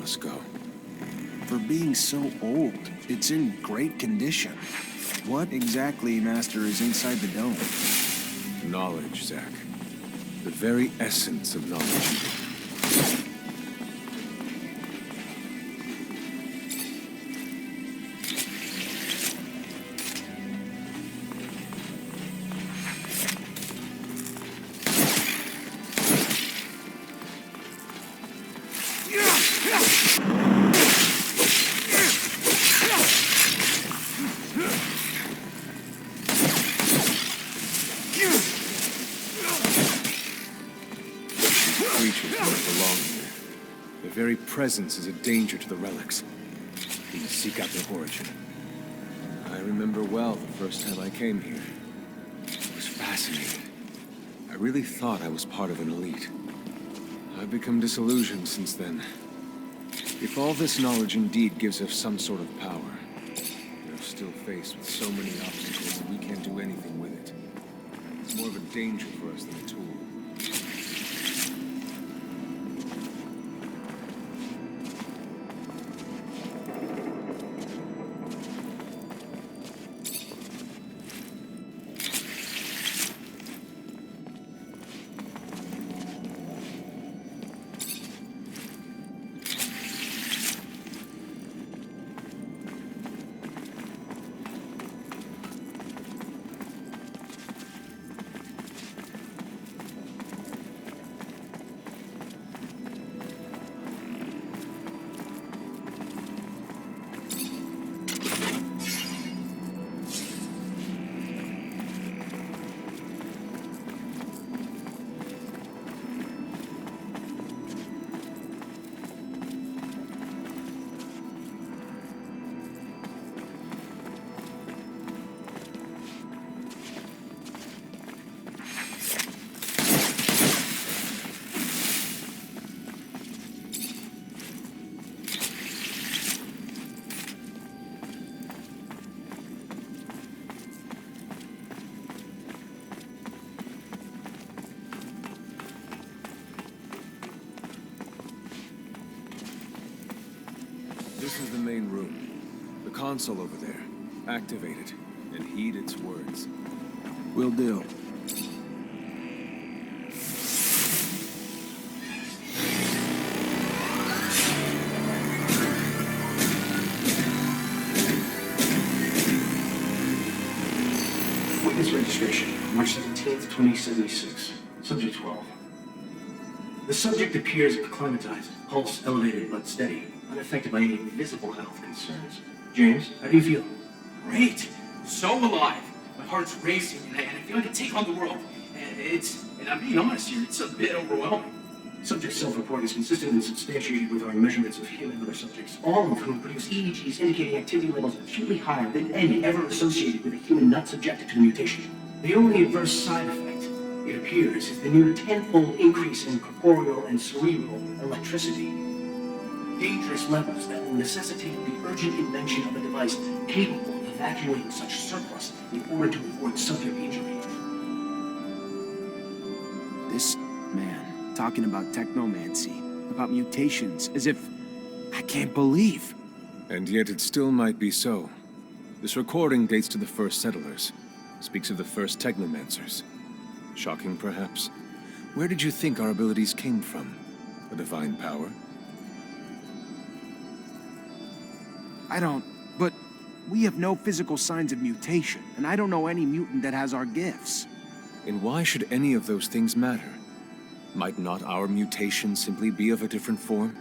must go. For being so old, it's in great condition. What exactly, Master, is inside the dome? Knowledge, Zack. The very essence of knowledge. Their very presence is a danger to the relics. We must seek out their origin. I remember well the first time I came here. I was fascinated. I really thought I was part of an elite. I've become disillusioned since then. If all this knowledge indeed gives us some sort of power, we're still faced with so many obstacles and we can't do anything with it. It's more of a danger for us than a tool. This is the main room. The console over there. Activate it, and heed its words. Will do. Witness registration, March 17th, 2076. Subject 12. The subject appears acclimatized, pulse elevated but steady, unaffected by any visible health concerns. James, how do you feel? Great! So alive! My heart's racing, and I feel like I take on the world. And I'm being honest here, it's a bit overwhelming. Subject's self-report is consistent and substantiated with our measurements of him and other subjects, all of whom produce EEGs indicating activity levels acutely higher than any ever associated with a human not subjected to the mutation. The only adverse side effect, it appears, is the near tenfold increase in corporeal and cerebral electricity. Dangerous levels that will necessitate the urgent invention of a device capable of evacuating such surplus in order to avoid subject injury. This man talking about technomancy, about mutations, as if I can't believe. And yet it still might be so. This recording dates to the first settlers. Speaks of the first Technomancers. Shocking, perhaps? Where did you think our abilities came from? A divine power? But we have no physical signs of mutation, and I don't know any mutant that has our gifts. And why should any of those things matter? Might not our mutation simply be of a different form?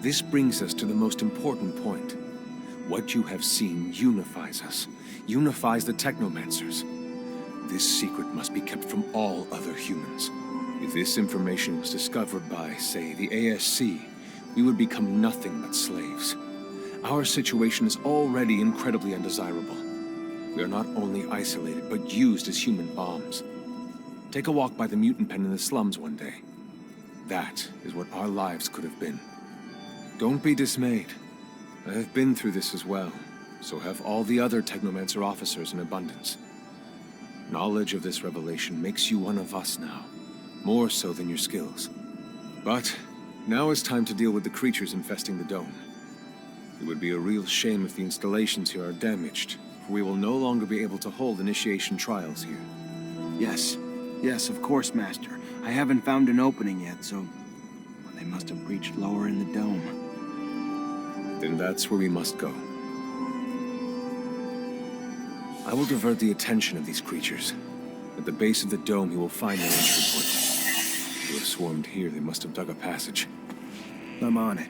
This brings us to the most important point. What you have seen unifies us, unifies the Technomancers. This secret must be kept from all other humans. If this information was discovered by, say, the ASC, we would become nothing but slaves. Our situation is already incredibly undesirable. We are not only isolated, but used as human bombs. Take a walk by the mutant pen in the slums one day. That is what our lives could have been. Don't be dismayed. I have been through this as well, so have all the other Technomancer officers in abundance. Knowledge of this revelation makes you one of us now, more so than your skills. But Now it's time to deal with the creatures infesting the dome. It would be a real shame if the installations here are damaged, for we will no longer be able to hold initiation trials here. Yes. Yes, of course, Master. I haven't found an opening yet, so... well, they must have breached lower in the dome. Then that's where we must go. I will divert the attention of these creatures. At the base of the dome, you will find an entry point. If you have swarmed here, they must have dug a passage. I'm on it.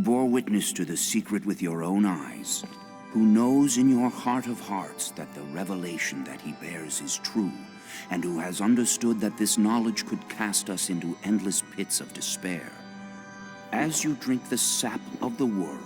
bore witness to the secret with your own eyes, who knows in your heart of hearts that the revelation that he bears is true, and who has understood that this knowledge could cast us into endless pits of despair. As you drink the sap of the world,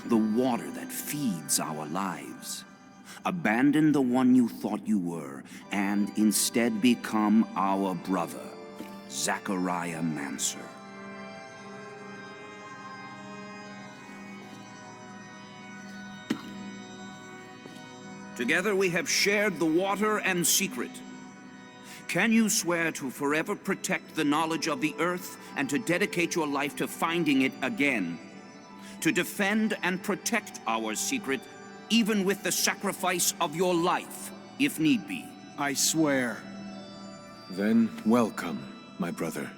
the water that feeds our lives, abandon the one you thought you were, and instead become our brother, Technomancer. Together we have shared the water and secret. Can you swear to forever protect the knowledge of the Earth and to dedicate your life to finding it again? To defend and protect our secret, even with the sacrifice of your life, if need be? I swear. Then welcome, my brother.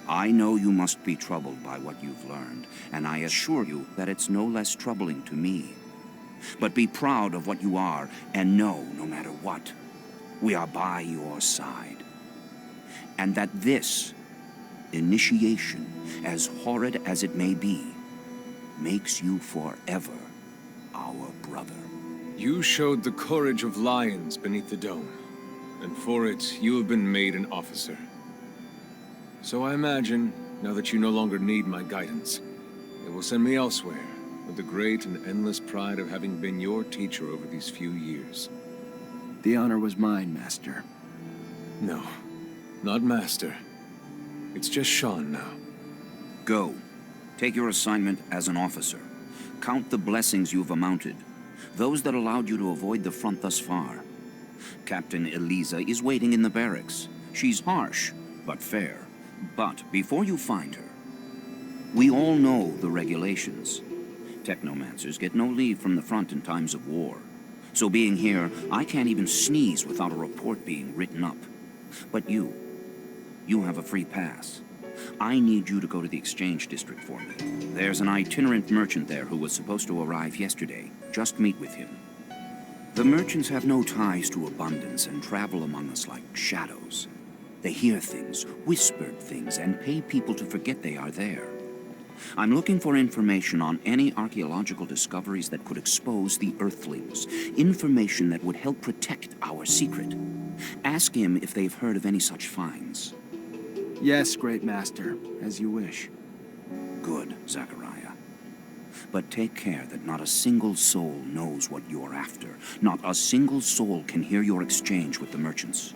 I know you must be troubled by what you've learned, and I assure you that it's no less troubling to me. But be proud of what you are, and know, no matter what, we are by your side. And that this initiation, as horrid as it may be, makes you forever our brother. You showed the courage of lions beneath the dome, and for it, you have been made an officer. So I imagine, now that you no longer need my guidance, it will send me elsewhere, with the great and endless pride of having been your teacher over these few years. The honor was mine, Master. No, not Master. It's just Sean now. Go. Take your assignment as an officer. Count the blessings you've amounted, those that allowed you to avoid the front thus far. Captain Eliza is waiting in the barracks. She's harsh, but fair. But before you find her, we all know the regulations. Technomancers get no leave from the front in times of war. So being here, I can't even sneeze without a report being written up. But you have a free pass. I need you to go to the exchange district for me. There's an itinerant merchant there who was supposed to arrive yesterday. Just meet with him. The merchants have no ties to abundance and travel among us like shadows. They hear things, whispered things, and pay people to forget they are there. I'm looking for information on any archaeological discoveries that could expose the Earthlings. Information that would help protect our secret. Ask him if they've heard of any such finds. Yes, Great Master, as you wish. Good, Zachariah. But take care that not a single soul knows what you're after. Not a single soul can hear your exchange with the merchants.